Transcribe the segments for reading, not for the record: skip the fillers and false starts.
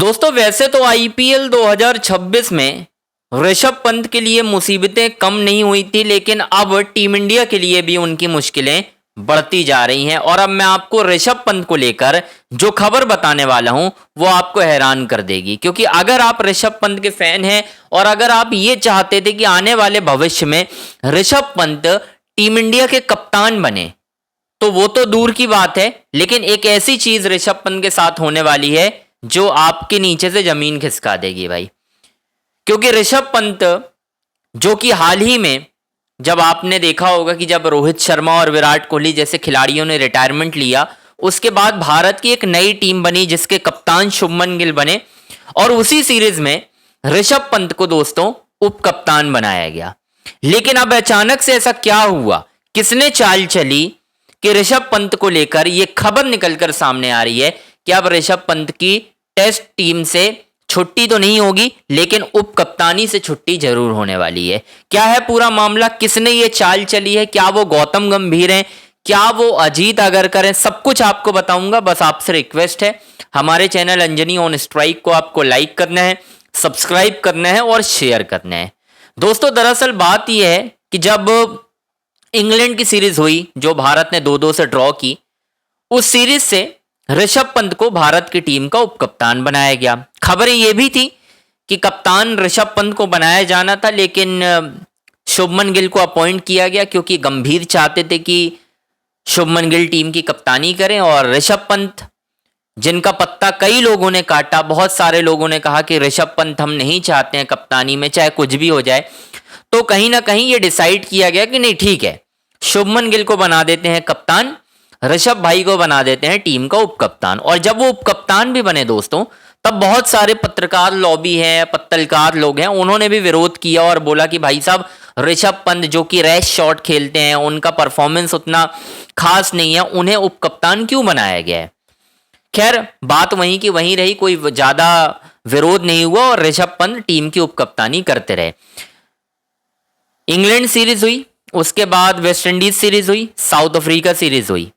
दोस्तों वैसे तो आईपीएल 2026 में ऋषभ पंत के लिए मुसीबतें कम नहीं हुई थी, लेकिन अब टीम इंडिया के लिए भी उनकी मुश्किलें बढ़ती जा रही हैं। और अब मैं आपको ऋषभ पंत को लेकर जो खबर बताने वाला हूं वो आपको हैरान कर देगी, क्योंकि अगर आप ऋषभ पंत के फैन हैं और अगर आप ये चाहते थे कि आने वाले भविष्य में ऋषभ पंत टीम इंडिया के कप्तान बने, तो वो तो दूर की बात है, लेकिन एक ऐसी चीज ऋषभ पंत के साथ होने वाली है जो आपके नीचे से जमीन खिसका देगी भाई। क्योंकि ऋषभ पंत जो कि हाल ही में, जब आपने देखा होगा कि जब रोहित शर्मा और विराट कोहली जैसे खिलाड़ियों ने रिटायरमेंट लिया, उसके बाद भारत की एक नई टीम बनी जिसके कप्तान शुभमन गिल बने और उसी सीरीज में ऋषभ पंत को दोस्तों उप कप्तान बनाया गया। लेकिन अब अचानक से ऐसा क्या हुआ, किसने चाल चली कि ऋषभ पंत को लेकर यह खबर निकलकर सामने आ रही है कि अब ऋषभ पंत की टेस्ट टीम से छुट्टी तो नहीं होगी, लेकिन उप कप्तानी से छुट्टी जरूर होने वाली है। क्या है पूरा मामला, किसने ये चाल चली है, क्या वो गौतम गंभीर हैं, क्या वो अजीत अगरकर हैं, सब कुछ आपको बताऊंगा। बस आपसे रिक्वेस्ट है, हमारे चैनल अंजनी ऑन स्ट्राइक को आपको लाइक करना है, सब्सक्राइब करना है और शेयर करना है। दोस्तों दरअसल बात यह है कि जब इंग्लैंड की सीरीज हुई जो भारत ने 2-2 से ड्रॉ की, उस सीरीज से ऋषभ पंत को भारत की टीम का उपकप्तान बनाया गया। खबरें यह भी थी कि कप्तान ऋषभ पंत को बनाया जाना था, लेकिन शुभमन गिल को अपॉइंट किया गया क्योंकि गंभीर चाहते थे कि शुभमन गिल टीम की कप्तानी करें। और ऋषभ पंत जिनका पत्ता कई लोगों ने काटा, बहुत सारे लोगों ने कहा कि ऋषभ पंत हम नहीं चाहते हैं कप्तानी में, चाहे कुछ भी हो जाए, तो कहीं ना कहीं ये डिसाइड किया गया कि नहीं ठीक है, शुभमन गिल को बना देते हैं कप्तान, ऋषभ भाई को बना देते हैं टीम का उपकप्तान। और जब वो उपकप्तान भी बने दोस्तों, तब बहुत सारे पत्रकार लॉबी हैं, पत्रकार लोग हैं, उन्होंने भी विरोध किया और बोला कि भाई साहब ऋषभ पंत जो कि रैश शॉट खेलते हैं, उनका परफॉर्मेंस उतना खास नहीं है, उन्हें उपकप्तान क्यों बनाया गया है। खैर बात वहीं की वहीं रही, कोई ज्यादा विरोध नहीं हुआ और ऋषभ पंत टीम की उपकप्तानी करते रहे। इंग्लैंड सीरीज हुई, उसके बाद वेस्ट इंडीज सीरीज हुई, साउथ अफ्रीका सीरीज हुई,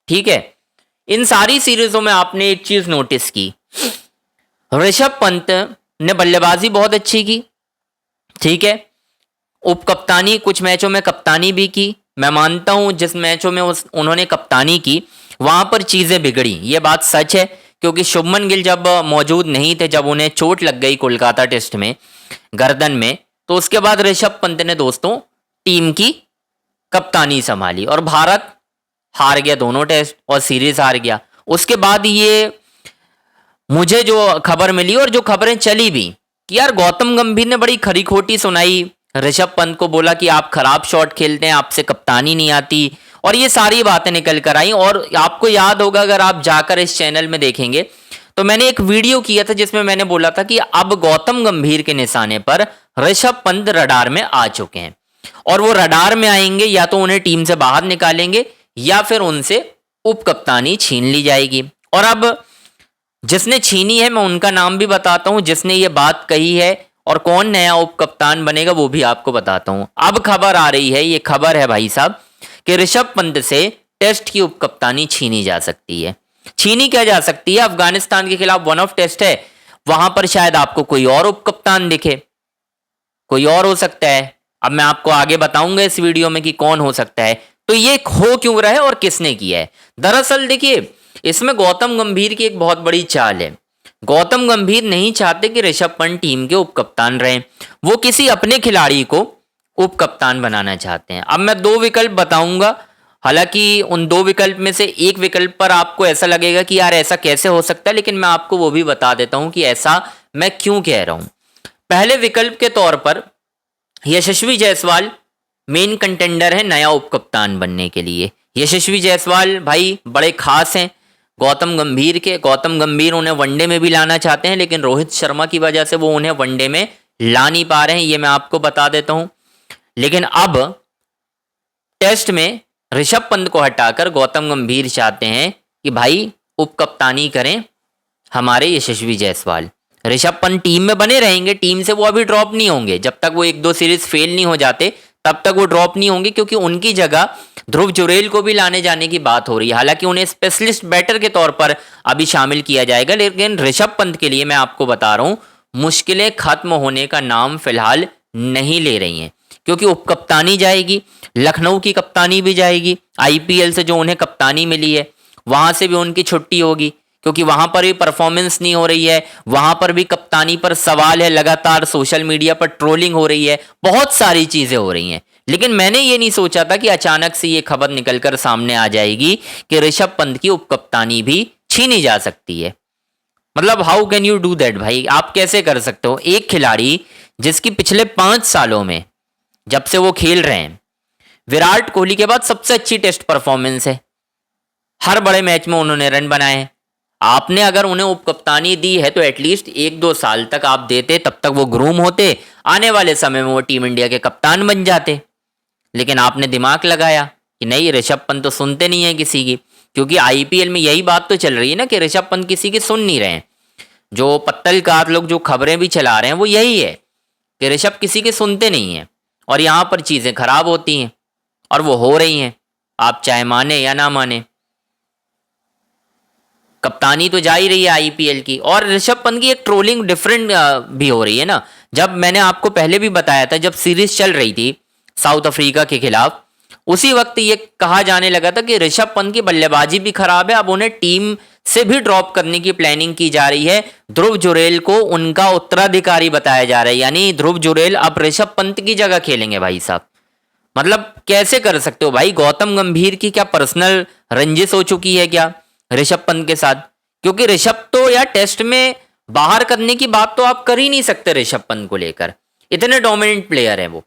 ठीक है। इन सारी सीरीजों में आपने एक चीज नोटिस की, ऋषभ पंत ने बल्लेबाजी बहुत अच्छी की, ठीक है, उपकप्तानी कुछ मैचों में कप्तानी भी की। मैं मानता हूं जिस मैचों में उन्होंने कप्तानी की वहां पर चीजें बिगड़ी, ये बात सच है, क्योंकि शुभमन गिल जब मौजूद नहीं थे, जब उन्हें चोट लग गई कोलकाता टेस्ट में गर्दन में, तो उसके बाद ऋषभ पंत ने दोस्तों टीम की कप्तानी संभाली और भारत हार गया दोनों टेस्ट और सीरीज हार गया। उसके बाद ये मुझे जो खबर मिली और जो खबरें चली भी कि यार गौतम गंभीर ने बड़ी खरी खोटी सुनाई, ऋषभ पंत को बोला कि आप खराब शॉट खेलते हैं, आपसे कप्तानी नहीं आती, और ये सारी बातें निकल कर आई। और आपको याद होगा, अगर आप जाकर इस चैनल में देखेंगे तो मैंने एक वीडियो किया था जिसमें मैंने बोला था कि अब गौतम गंभीर के निशाने पर ऋषभ पंत रडार में आ चुके हैं और वो रडार में आएंगे, या तो उन्हें टीम से बाहर निकालेंगे या फिर उनसे उपकप्तानी छीन ली जाएगी। और अब जिसने छीनी है मैं उनका नाम भी बताता हूं, जिसने ये बात कही है, और कौन नया उपकप्तान बनेगा वो भी आपको बताता हूं। अब खबर आ रही है, ये खबर है भाई साहब कि ऋषभ पंत से टेस्ट की उपकप्तानी छीनी जा सकती है। छीनी क्या जा सकती है, अफगानिस्तान के खिलाफ 1 ऑफ टेस्ट है, वहां पर शायद आपको कोई और उपकप्तान दिखे, कोई और हो सकता है। अब मैं आपको आगे बताऊंगा इस वीडियो में कि कौन हो सकता है। तो ये हो क्यों रहा है और किसने किया है। दरअसल देखिए, इसमें गौतम गंभीर की एक बहुत बड़ी चाल है। गौतम गंभीर नहीं चाहते कि ऋषभ पंत टीम के उपकप्तान रहें, वो किसी अपने खिलाड़ी को उपकप्तान बनाना चाहते हैं। अब मैं 2 विकल्प बताऊंगा, हालांकि उन 2 विकल्प में से एक विकल्प पर आपको ऐसा लगेगा कि यार ऐसा कैसे हो सकता है, लेकिन मैं आपको वो भी बता देता हूं कि ऐसा मैं क्यों कह रहा हूं। पहले विकल्प के तौर पर यशस्वी जायसवाल मेन कंटेंडर है नया उपकप्तान बनने के लिए। यशस्वी जायसवाल भाई बड़े खास हैं गौतम गंभीर के। गौतम गंभीर उन्हें वनडे में भी लाना चाहते हैं, लेकिन रोहित शर्मा की वजह से वो उन्हें वनडे में ला नहीं पा रहे हैं, ये मैं आपको बता देता हूं। लेकिन अब टेस्ट में ऋषभ पंत को हटाकर गौतम गंभीर चाहते हैं कि भाई उपकप्तानी करें हमारे यशस्वी जायसवाल। ऋषभ पंत टीम में बने रहेंगे, टीम से वो अभी ड्रॉप नहीं होंगे, जब तक वो 1-2 सीरीज फेल नहीं हो जाते तब तक वो ड्रॉप नहीं होंगे, क्योंकि उनकी जगह ध्रुव जुरेल को भी लाने जाने की बात हो रही है। हालांकि उन्हें स्पेशलिस्ट बैटर के तौर पर अभी शामिल किया जाएगा, लेकिन ऋषभ पंत के लिए मैं आपको बता रहा हूं मुश्किलें खत्म होने का नाम फिलहाल नहीं ले रही हैं, क्योंकि उपकप्तानी जाएगी, लखनऊ की कप्तानी भी जाएगी, आईपीएल से जो उन्हें कप्तानी मिली है वहां से भी उनकी छुट्टी होगी, क्योंकि वहां पर भी परफॉर्मेंस नहीं हो रही है, वहां पर भी कप्तानी पर सवाल है, लगातार सोशल मीडिया पर ट्रोलिंग हो रही है, बहुत सारी चीजें हो रही हैं। लेकिन मैंने ये नहीं सोचा था कि अचानक से ये खबर निकलकर सामने आ जाएगी कि ऋषभ पंत की उपकप्तानी भी छीनी जा सकती है। मतलब how can you do that भाई, आप कैसे कर सकते हो? एक खिलाड़ी जिसकी पिछले 5 सालों में जब से वो खेल रहे हैं, विराट कोहली के बाद सबसे अच्छी टेस्ट परफॉर्मेंस है, हर बड़े मैच में उन्होंने रन बनाए हैं। आपने अगर उन्हें उपकप्तानी दी है तो एटलीस्ट 1-2 साल तक आप देते, तब तक वो ग्रूम होते, आने वाले समय में वो टीम इंडिया के कप्तान बन जाते। लेकिन आपने दिमाग लगाया कि नहीं, ऋषभ पंत तो सुनते नहीं है किसी की, क्योंकि आईपीएल में यही बात तो चल रही है ना कि ऋषभ पंत किसी की सुन नहीं रहे हैं। जो पत्तलकार लोग जो खबरें भी चला रहे हैं वो यही है कि ऋषभ किसी के सुनते नहीं हैं और यहाँ पर चीज़ें खराब होती हैं, और वो हो रही हैं, आप चाहे माने या ना माने। कप्तानी तो जा ही रही है आईपीएल की, और ऋषभ पंत की एक ट्रोलिंग डिफरेंट भी हो रही है ना। जब मैंने आपको पहले भी बताया था, जब सीरीज चल रही थी साउथ अफ्रीका के खिलाफ, उसी वक्त ये कहा जाने लगा था कि ऋषभ पंत की बल्लेबाजी भी खराब है, अब उन्हें टीम से भी ड्रॉप करने की प्लानिंग की जा रही है। ध्रुव जुरेल को उनका उत्तराधिकारी बताया जा रहा है, यानी ध्रुव जुरेल अब ऋषभ पंत की जगह खेलेंगे भाई साहब। मतलब कैसे कर सकते हो भाई? गौतम गंभीर की क्या पर्सनल रंजिश हो चुकी है क्या ऋषभ पंत के साथ? क्योंकि ऋषभ तो यार टेस्ट में बाहर करने की बात तो आप कर ही नहीं सकते ऋषभ पंत को लेकर, इतने डोमिनेंट प्लेयर हैं वो।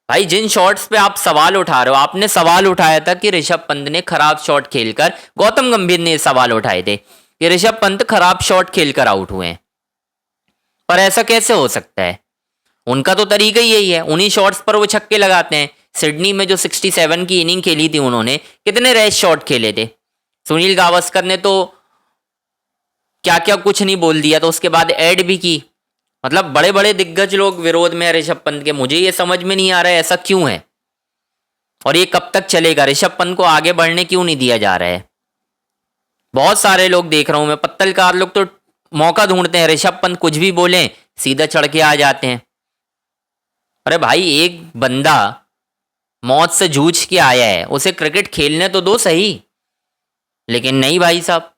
भाई जिन शॉट्स पे आप सवाल उठा रहे हो, आपने सवाल उठाया था कि ऋषभ पंत ने खराब शॉट खेलकर, गौतम गंभीर ने सवाल उठाए थे कि ऋषभ पंत खराब शॉट खेलकर आउट हुए हैं, पर ऐसा कैसे हो सकता है? उनका तो तरीका ही यही है, उन्हीं शॉट्स पर वो छक्के लगाते हैं। सिडनी में जो 67 की इनिंग खेली थी उन्होंने, कितने रैश शॉट खेले थे। सुनील गावस्कर ने तो क्या क्या कुछ नहीं बोल दिया, तो उसके बाद ऐड भी की। मतलब बड़े बड़े दिग्गज लोग विरोध में है ऋषभ पंत के। मुझे ये समझ में नहीं आ रहा है ऐसा क्यों है, और ये कब तक चलेगा? ऋषभ पंत को आगे बढ़ने क्यों नहीं दिया जा रहा है? बहुत सारे लोग देख रहा हूं मैं, पत्तलकार लोग तो मौका ढूंढते हैं, ऋषभ पंत कुछ भी बोले सीधा चढ़ के आ जाते हैं। अरे भाई, एक बंदा मौत से जूझ के आया है, उसे क्रिकेट खेलने तो दो सही। लेकिन नहीं भाई साहब,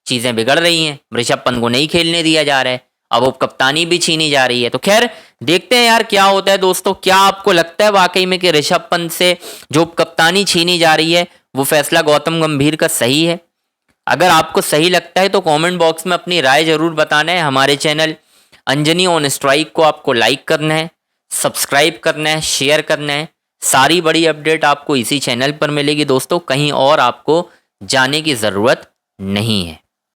चीजें बिगड़ रही हैं, ऋषभ पंत को नहीं खेलने दिया जा रहा है, अब वो कप्तानी भी छीनी जा रही है। तो खैर देखते हैं यार क्या होता है दोस्तों। क्या आपको लगता है वाकई में कि ऋषभ पंत से जो कप्तानी छीनी जा रही है वो फैसला गौतम गंभीर का सही है? अगर आपको सही लगता है तो कमेंट बॉक्स में अपनी राय जरूर बताना है। हमारे चैनल अंजनी ऑन स्ट्राइक को आपको लाइक करना है, सब्सक्राइब करना है, शेयर करना है। सारी बड़ी अपडेट आपको इसी चैनल पर मिलेगी दोस्तों, कहीं और आपको जाने की ज़रूरत नहीं है।